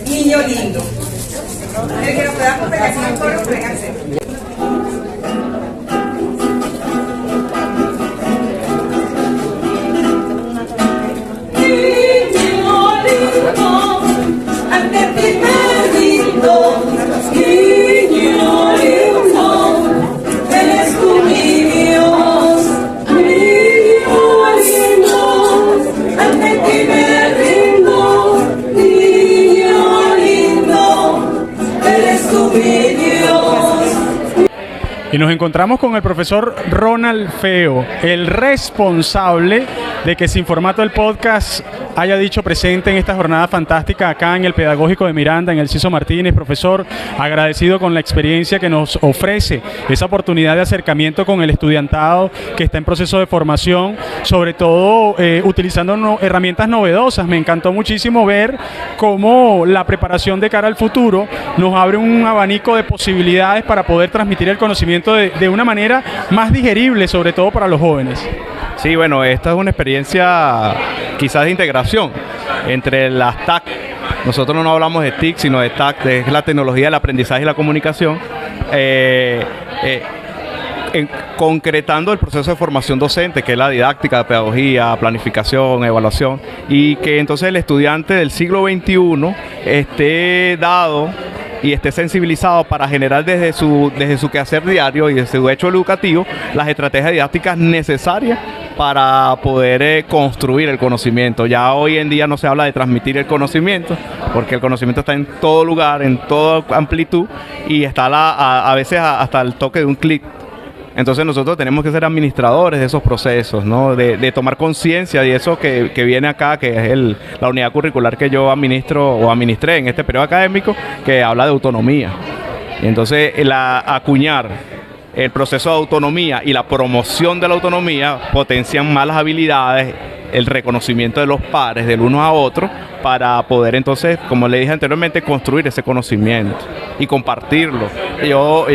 Niño Lindo. El que lo pueda acompañar con el coro, pueden hacer. Niño lindo, ante ti me rindo. Niño lindo, eres tú mi Dios. Niño lindo, ante ti me rindo. Niño lindo, eres tú mi Dios. Y nos encontramos con el profesor Ronald Feo, el responsable de que Sin Formato el podcast haya dicho presente en esta jornada fantástica acá en el Pedagógico de Miranda, en el Ciso Martínez. Profesor, agradecido con la experiencia que nos ofrece, esa oportunidad de acercamiento con el estudiantado que está en proceso de formación, sobre todo utilizando herramientas novedosas. Me encantó muchísimo ver cómo la preparación de cara al futuro nos abre un abanico de posibilidades para poder transmitir el conocimiento de una manera más digerible, sobre todo para los jóvenes. Sí, bueno, esta es una experiencia quizás de integración entre las TAC. Nosotros no hablamos de TIC, sino de TAC, que es la tecnología del aprendizaje y la comunicación, concretando el proceso de formación docente, que es la didáctica, la pedagogía, planificación, evaluación, y que entonces el estudiante del siglo XXI esté dado y esté sensibilizado para generar desde su quehacer diario y desde su hecho educativo las estrategias didácticas necesarias para poder construir el conocimiento. Ya hoy en día no se habla de transmitir el conocimiento, porque el conocimiento está en todo lugar, en toda amplitud, y está a veces hasta el toque de un clic. Entonces nosotros tenemos que ser administradores de esos procesos, ¿no? De tomar conciencia de eso que viene acá, que es la unidad curricular que yo administro o administré en este periodo académico, que habla de autonomía. Y entonces acuñar el proceso de autonomía y la promoción de la autonomía potencian más las habilidades, el reconocimiento de los pares del uno a otro, para poder entonces, como le dije anteriormente, construir ese conocimiento y compartirlo. Yo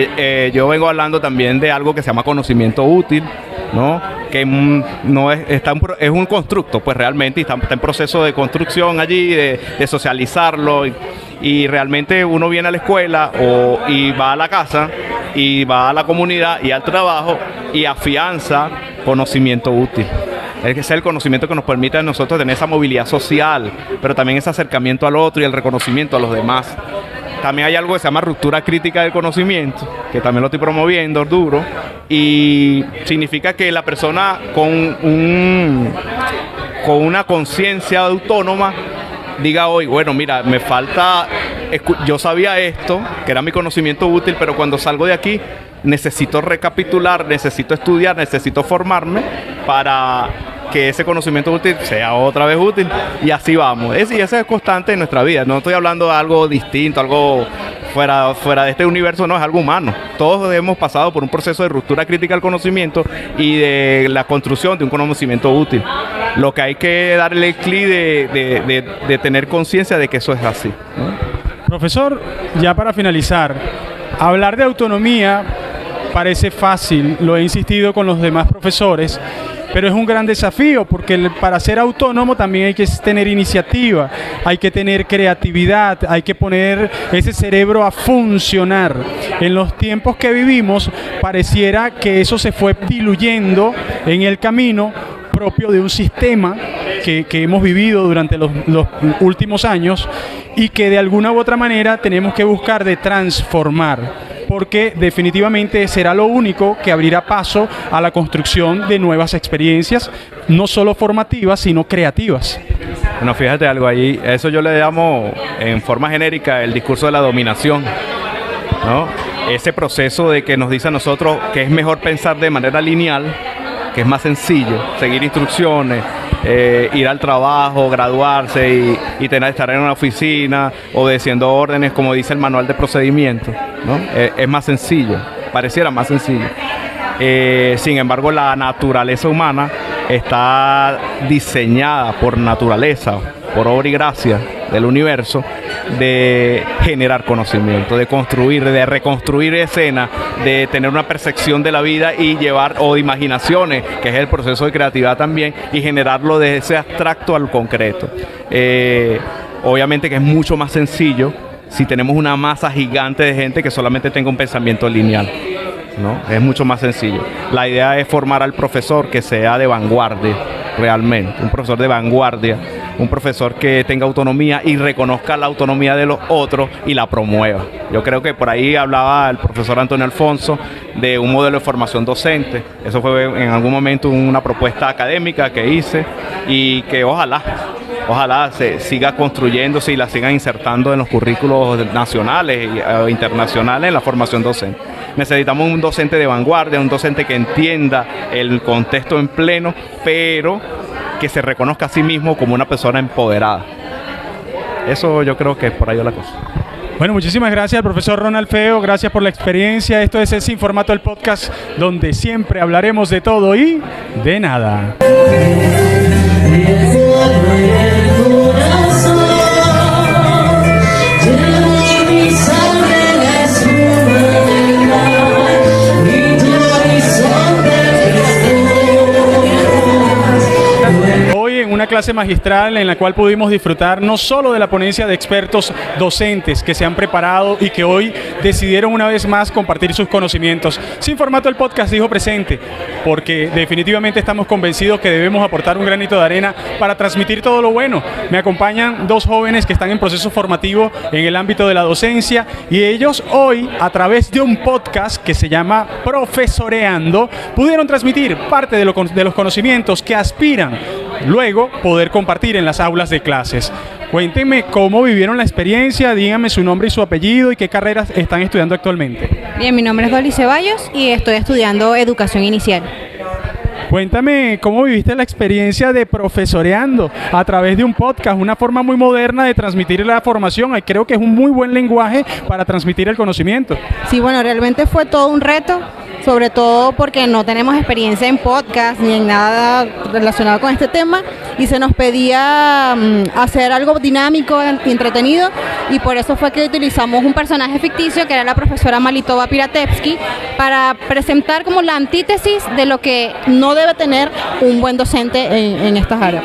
vengo hablando también de algo que se llama conocimiento útil, ¿no? Que no es un constructo, pues realmente, y está en proceso de construcción allí, de socializarlo, y realmente uno viene a la escuela y va a la casa y va a la comunidad y al trabajo y afianza conocimiento útil. Ese es el conocimiento que nos permite a nosotros tener esa movilidad social, pero también ese acercamiento al otro y el reconocimiento a los demás. También hay algo que se llama ruptura crítica del conocimiento, que también lo estoy promoviendo duro, y significa que la persona con una conciencia autónoma diga hoy, bueno, mira, me falta, yo sabía esto, que era mi conocimiento útil, pero cuando salgo de aquí necesito recapitular, necesito estudiar, necesito formarme para que ese conocimiento útil sea otra vez útil, y así vamos. Y eso es constante en nuestra vida. No estoy hablando de algo distinto, algo fuera de este universo, no, es algo humano. Todos hemos pasado por un proceso de ruptura crítica del conocimiento y de la construcción de un conocimiento útil. Lo que hay que darle el clic de tener conciencia de que eso es así, ¿no? Profesor, ya para finalizar, hablar de autonomía parece fácil, lo he insistido con los demás profesores, pero es un gran desafío porque para ser autónomo también hay que tener iniciativa, hay que tener creatividad, hay que poner ese cerebro a funcionar. En los tiempos que vivimos pareciera que eso se fue diluyendo en el camino propio de un sistema que hemos vivido durante los últimos años y que de alguna u otra manera tenemos que buscar de transformar, porque definitivamente será lo único que abrirá paso a la construcción de nuevas experiencias, no solo formativas, sino creativas. Bueno, fíjate algo ahí, eso yo le llamo en forma genérica el discurso de la dominación, ¿no? Ese proceso de que nos dice a nosotros que es mejor pensar de manera lineal, que es más sencillo, seguir instrucciones, ir al trabajo, graduarse y estar en una oficina obedeciendo órdenes como dice el manual de procedimiento, ¿no? Es más sencillo, pareciera más sencillo. Sin embargo, la naturaleza humana está diseñada por naturaleza, por obra y gracia del universo, de generar conocimiento, de construir, de reconstruir escenas, de tener una percepción de la vida y llevar, o de imaginaciones, que es el proceso de creatividad también, y generarlo de ese abstracto al concreto. Obviamente que es mucho más sencillo si tenemos una masa gigante de gente que solamente tenga un pensamiento lineal, ¿no? Es mucho más sencillo. La idea es formar al profesor que sea de vanguardia, realmente, un profesor de vanguardia, un profesor que tenga autonomía y reconozca la autonomía de los otros y la promueva. Yo creo que por ahí hablaba el profesor Antonio Alfonso de un modelo de formación docente. Eso fue en algún momento una propuesta académica que hice y que ojalá se siga construyéndose y la sigan insertando en los currículos nacionales e internacionales en la formación docente. Necesitamos un docente de vanguardia, un docente que entienda el contexto en pleno, pero que se reconozca a sí mismo como una persona empoderada. Eso yo creo que es por ahí la cosa. Bueno, muchísimas gracias al profesor Ronald Feo, gracias por la experiencia. Esto es el Sin Formato, el podcast donde siempre hablaremos de todo y de nada. Una clase magistral en la cual pudimos disfrutar no solo de la ponencia de expertos docentes que se han preparado y que hoy decidieron una vez más compartir sus conocimientos. Sin Formato, el podcast dijo presente, porque definitivamente estamos convencidos que debemos aportar un granito de arena para transmitir todo lo bueno. Me acompañan dos jóvenes que están en proceso formativo en el ámbito de la docencia y ellos hoy, a través de un podcast que se llama Profesoreando, pudieron transmitir parte de los conocimientos que aspiran luego poder compartir en las aulas de clases. Cuéntenme cómo vivieron la experiencia, díganme su nombre y su apellido y qué carreras están estudiando actualmente. Bien, mi nombre es Dolly Ceballos y estoy estudiando educación inicial. Cuéntame cómo viviste la experiencia de Profesoreando a través de un podcast, una forma muy moderna de transmitir la formación. Y creo que es un muy buen lenguaje para transmitir el conocimiento. Sí, bueno, realmente fue todo un reto, sobre todo porque no tenemos experiencia en podcast ni en nada relacionado con este tema y se nos pedía hacer algo dinámico y entretenido y por eso fue que utilizamos un personaje ficticio que era la profesora Malitova Piratevsky para presentar como la antítesis de lo que no debe tener un buen docente en estas áreas.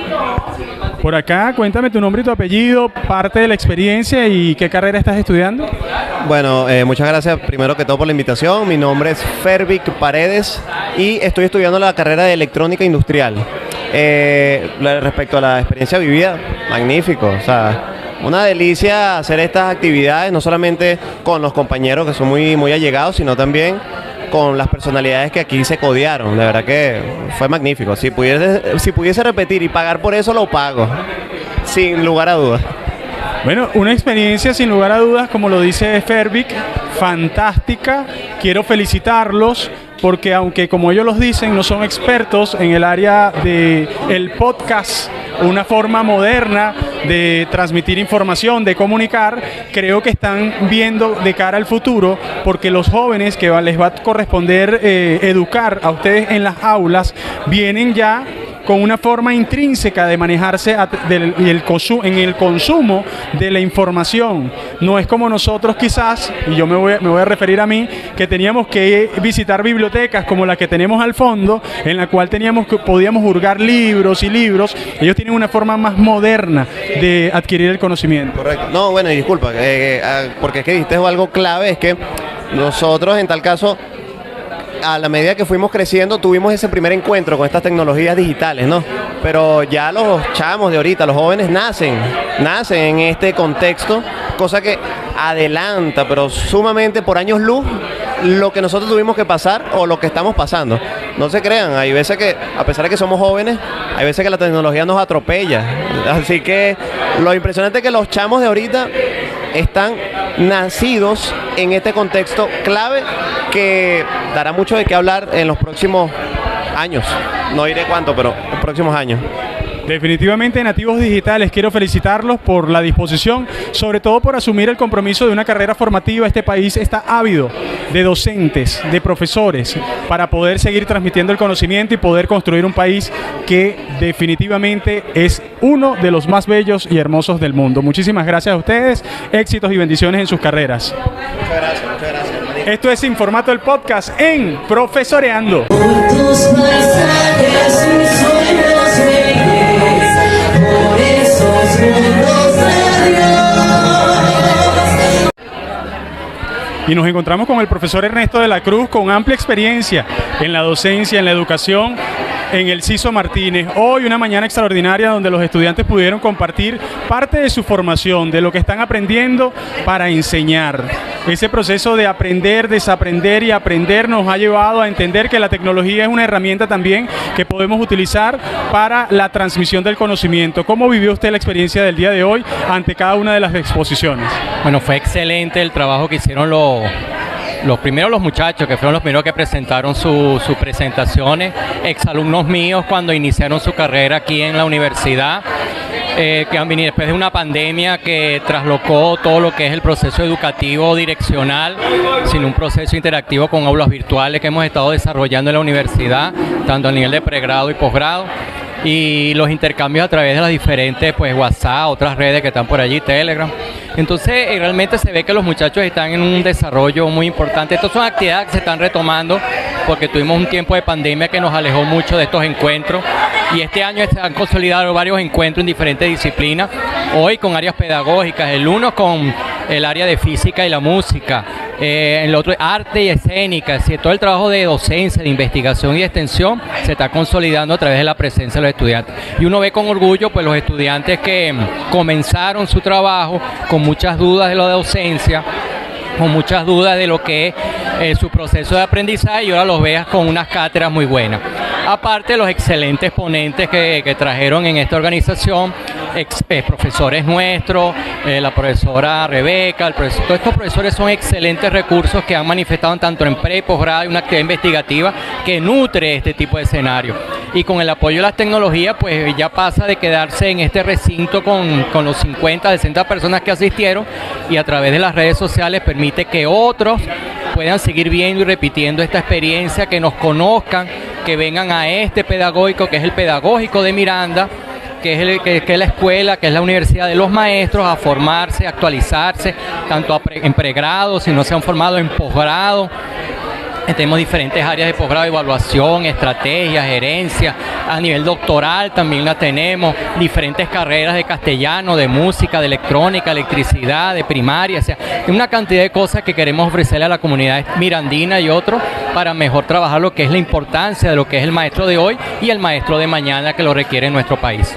Por acá, cuéntame tu nombre y tu apellido, parte de la experiencia y qué carrera estás estudiando. Bueno, muchas gracias primero que todo por la invitación. Mi nombre es Fervic Paredes y estoy estudiando la carrera de electrónica industrial. Respecto a la experiencia vivida, magnífico, o sea, una delicia hacer estas actividades, no solamente con los compañeros que son muy allegados, sino también con las personalidades que aquí se codearon. De verdad que fue magnífico. Si pudiese repetir y pagar por eso, lo pago, sin lugar a dudas. Bueno, una experiencia sin lugar a dudas, como lo dice Fervic, fantástica. Quiero felicitarlos porque aunque como ellos los dicen no son expertos en el área del podcast, una forma moderna de transmitir información, de comunicar, creo que están viendo de cara al futuro, porque los jóvenes que les va a corresponder educar a ustedes en las aulas, vienen ya con una forma intrínseca de manejarse en el consumo de la información. No es como nosotros quizás, y yo me voy a referir a mí, que teníamos que visitar bibliotecas como la que tenemos al fondo, en la cual podíamos hurgar libros y libros. Ellos tienen una forma más moderna de adquirir el conocimiento. Correcto. No, bueno, y disculpa, porque es que dijiste algo clave, es que nosotros en tal caso, a la medida que fuimos creciendo, tuvimos ese primer encuentro con estas tecnologías digitales, ¿no? Pero ya los chamos de ahorita, los jóvenes nacen en este contexto, cosa que adelanta, pero sumamente por años luz, lo que nosotros tuvimos que pasar o lo que estamos pasando. No se crean, hay veces que, a pesar de que somos jóvenes, hay veces que la tecnología nos atropella. Así que lo impresionante es que los chamos de ahorita están nacidos en este contexto clave que dará mucho de qué hablar en los próximos años. No diré cuánto, pero en los próximos años. Definitivamente, Nativos Digitales, quiero felicitarlos por la disposición, sobre todo por asumir el compromiso de una carrera formativa. Este país está ávido de docentes, de profesores, para poder seguir transmitiendo el conocimiento y poder construir un país que definitivamente es uno de los más bellos y hermosos del mundo. Muchísimas gracias a ustedes, éxitos y bendiciones en sus carreras. Muchas gracias, muchas gracias. Esto es Sin Formato, el podcast en Profesoreando. Y nos encontramos con el profesor Ernesto de la Cruz, con amplia experiencia en la docencia, en la educación, en el CISO Martínez. Hoy una mañana extraordinaria donde los estudiantes pudieron compartir parte de su formación, de lo que están aprendiendo para enseñar. Ese proceso de aprender, desaprender y aprender nos ha llevado a entender que la tecnología es una herramienta también que podemos utilizar para la transmisión del conocimiento. ¿Cómo vivió usted la experiencia del día de hoy ante cada una de las exposiciones? Bueno, fue excelente el trabajo que hicieron los muchachos, que fueron los primeros que presentaron sus presentaciones, exalumnos míos cuando iniciaron su carrera aquí en la universidad, que han venido después de una pandemia que traslocó todo lo que es el proceso educativo direccional, sin un proceso interactivo con aulas virtuales que hemos estado desarrollando en la universidad, tanto a nivel de pregrado y posgrado, y los intercambios a través de las diferentes, pues, WhatsApp, otras redes que están por allí, Telegram. Entonces realmente se ve que los muchachos están en un desarrollo muy importante. Estas son actividades que se están retomando porque tuvimos un tiempo de pandemia que nos alejó mucho de estos encuentros, y este año se han consolidado varios encuentros en diferentes disciplinas, hoy con áreas pedagógicas, el uno con el área de física y la música, el otro arte y escénica. Así, todo el trabajo de docencia, de investigación y de extensión se está consolidando a través de la presencia de los estudiantes, y uno ve con orgullo pues los estudiantes que comenzaron su trabajo con muchas dudas de la docencia, con muchas dudas de lo que es su proceso de aprendizaje, y ahora los veas con unas cátedras muy buenas. Aparte de los excelentes ponentes que trajeron en esta organización, profesores nuestros, la profesora Rebeca, todos estos profesores son excelentes recursos que han manifestado tanto en pre y posgrado, y una actividad investigativa que nutre este tipo de escenario. Y con el apoyo de las tecnologías, pues ya pasa de quedarse en este recinto con los 50, 60 personas que asistieron, y a través de las redes sociales permite que otros puedan seguir viendo y repitiendo esta experiencia, que nos conozcan, que vengan a este pedagógico, que es el pedagógico de Miranda, que es la escuela, que es la universidad de los maestros, a formarse, a actualizarse, tanto en pregrado, si no se han formado en posgrado, Tenemos diferentes áreas de posgrado, evaluación, estrategia, gerencia, a nivel doctoral también la tenemos, diferentes carreras de castellano, de música, de electrónica, electricidad, de primaria, o sea, una cantidad de cosas que queremos ofrecerle a la comunidad mirandina y otros para mejor trabajar lo que es la importancia de lo que es el maestro de hoy y el maestro de mañana que lo requiere en nuestro país.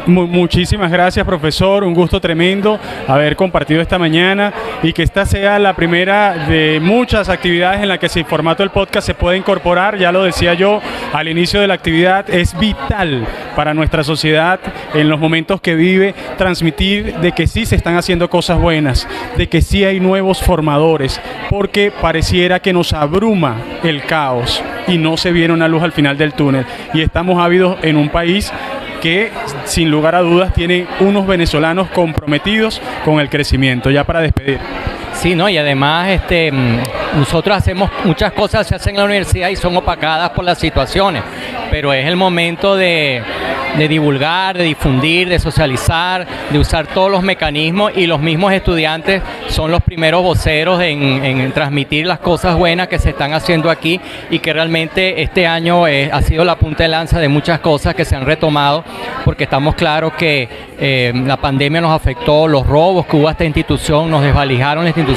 Muchísimas gracias, profesor, un gusto tremendo haber compartido esta mañana y que esta sea la primera de muchas actividades en las que ese formato del podcast se puede incorporar. Ya lo decía yo al inicio de la actividad, es vital para nuestra sociedad en los momentos que vive transmitir de que sí se están haciendo cosas buenas, de que sí hay nuevos formadores, porque pareciera que nos abruma el caos y no se viene una luz al final del túnel, y estamos ávidos en un país que sin lugar a dudas tiene unos venezolanos comprometidos con el crecimiento. Ya para despedir. Sí, ¿no? Y además nosotros hacemos muchas cosas, se hacen en la universidad y son opacadas por las situaciones, pero es el momento de divulgar, de difundir, de socializar, de usar todos los mecanismos, y los mismos estudiantes son los primeros voceros en transmitir las cosas buenas que se están haciendo aquí, y que realmente este año ha sido la punta de lanza de muchas cosas que se han retomado, porque estamos claros que la pandemia nos afectó, los robos que hubo a esta institución, nos desvalijaron la institución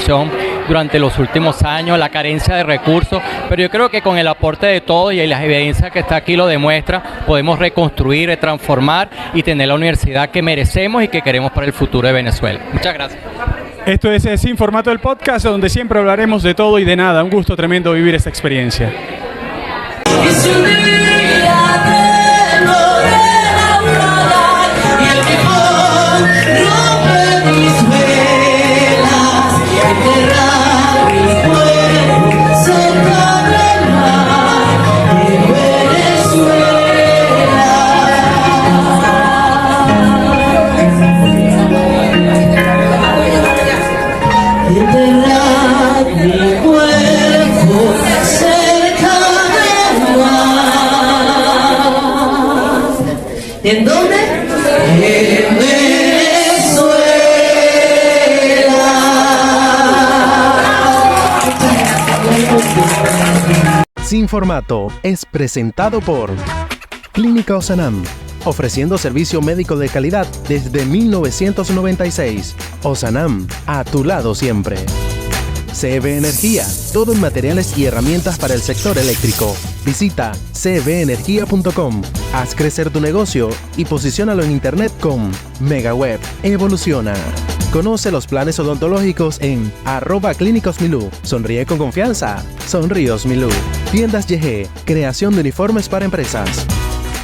durante los últimos años, la carencia de recursos, pero yo creo que con el aporte de todos y la evidencia que está aquí lo demuestra, podemos reconstruir, transformar y tener la universidad que merecemos y que queremos para el futuro de Venezuela. Muchas gracias. Esto es Sin Formato del podcast, donde siempre hablaremos de todo y de nada. Un gusto tremendo vivir esta experiencia. ¿En dónde? En Venezuela. Sin Formato es presentado por Clínica Osanam, ofreciendo servicio médico de calidad desde 1996. Osanam, a tu lado siempre. CB Energía, todo en materiales y herramientas para el sector eléctrico. Visita cbenergia.com, haz crecer tu negocio y posiciónalo en internet con MegaWeb. Evoluciona. Conoce los planes odontológicos en @clínicosmilú. Sonríe con confianza. Sonríos Milú. Tiendas YG, creación de uniformes para empresas.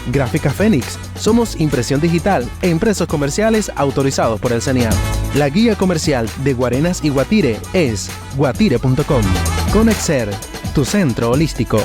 Gráfica Fénix, somos impresión digital e impresos comerciales autorizados por el CENIAP. La guía comercial de Guarenas y Guatire es guatire.com. Conexer, tu centro holístico.